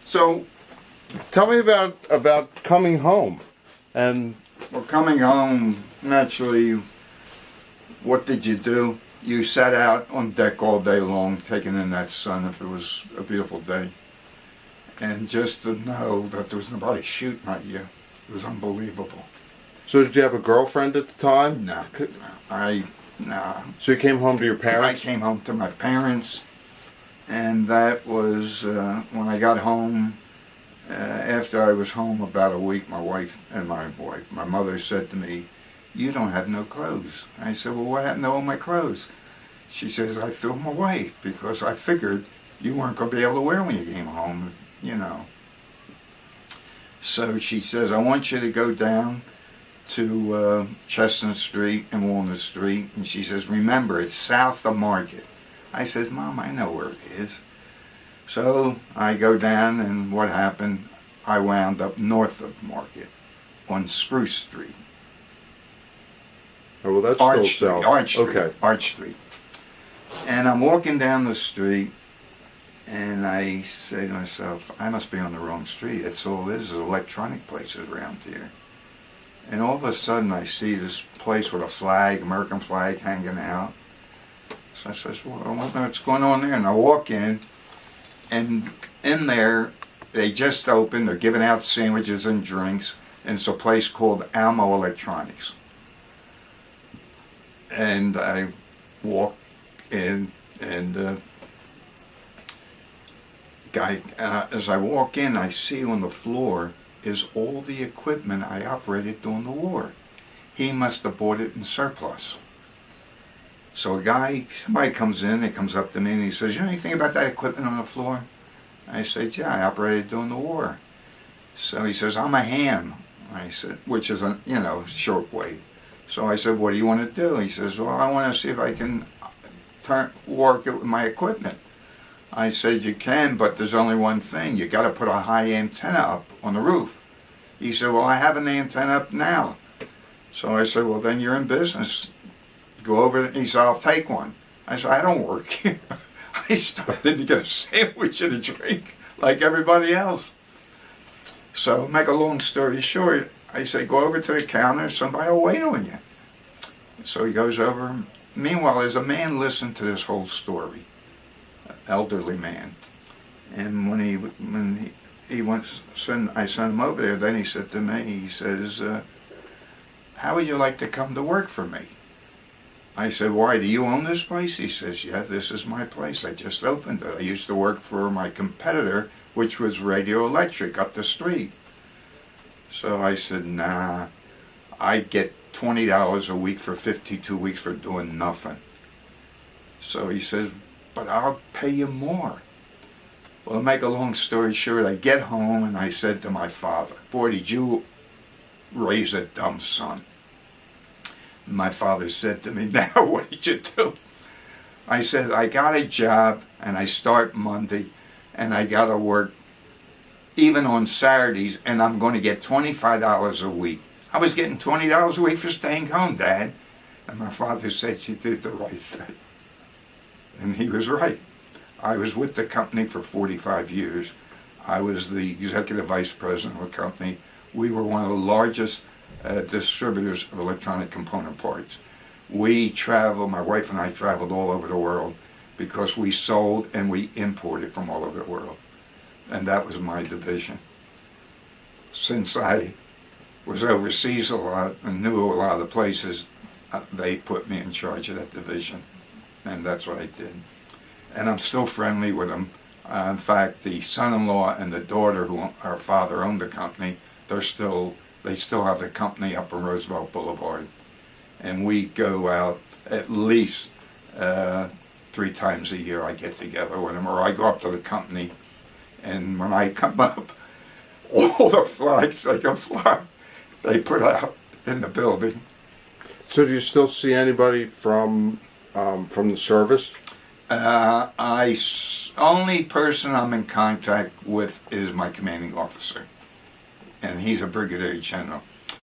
So, tell me about coming home, and Well, coming home, naturally, what did you do? You sat out on deck all day long, taking in that sun if it was a beautiful day. And just to know that there was nobody shooting at you, it was unbelievable. so did you have a girlfriend at the time? No. So you came home to your I parents? came home to my parents, and that was when I got home. After I was home about a week, my mother said to me, "You don't have no clothes." I said, "Well, what happened to all my clothes?" She says, "I threw them away because I figured you weren't going to be able to wear when you came home, you know." So she says, "I want you to go down to Chestnut Street and Walnut Street," and she says, "Remember, it's south of Market." I said, "Mom, I know where it is." So I go down, and what happened? I wound up north of Market on Spruce Street. Oh, well, that's Arch still Street, south. Arch Street, Okay. Arch Street. And I'm walking down the street, and I say to myself, I must be on the wrong street. It's all this is electronic places around here. And all of a sudden I see this place with a flag, American flag, hanging out. So I says, well, I wonder what's going on there. And I walk in, and in there, they just opened, they're giving out sandwiches and drinks, and it's a place called Almo Electronics. And I walk in, and as I walk in, I see on the floor is all the equipment I operated during the war. He must have bought it in surplus. So somebody comes in, he comes up to me and he says, "You know anything about that equipment on the floor?" I said, "Yeah, I operated during the war." So he says, "I'm a ham." I said, which is a, short wave. So I said, "What do you want to do?" He says, "Well, I want to see if I can work it with my equipment." I said, "You can, but there's only one thing. You got to put a high antenna up on the roof." He said, "Well, I have an antenna up now." So I said, "Well, then you're in business. Go over." He said, "I'll take one." I said, "I don't work here." I stopped in to get a sandwich and a drink like everybody else. So, make a long story short, I said, "Go over to the counter, somebody will wait on you." So he goes over. Meanwhile, there's a man listening to this whole story, an elderly man. And when he went, I sent him over there, then he said to me, he says, "How would you like to come to work for me?" I said, "Why, do you own this place?" He says, "Yeah, this is my place. I just opened it. I used to work for my competitor, which was Radio Electric up the street." So I said, "Nah, I get $20 a week for 52 weeks for doing nothing." So he says, "But I'll pay you more." Well, to make a long story short, I get home and I said to my father, "Boy, did you raise a dumb son." My father said to me, "Now what did you do?" I said, "I got a job and I start Monday and I got to work even on Saturdays and I'm going to get $25 a week." I was getting $20 a week for staying home, Dad. And my father said, "You did the right thing." And he was right. I was with the company for 45 years. I was the executive vice president of the company. We were one of the largest distributors of electronic component parts. We traveled, my wife and I traveled all over the world because we sold and we imported from all over the world. And that was my division. Since I was overseas a lot and knew a lot of the places, they put me in charge of that division. And that's what I did. And I'm still friendly with them. In fact, the son-in-law and the daughter, who our father owned the company, they still have the company up on Roosevelt Boulevard. And we go out at least 3 times a year. I get together with them, or I go up to the company, and when I come up, all the flags they can fly, they put out in the building. So do you still see anybody from the service? Only person I'm in contact with is my commanding officer, and he's a brigadier general.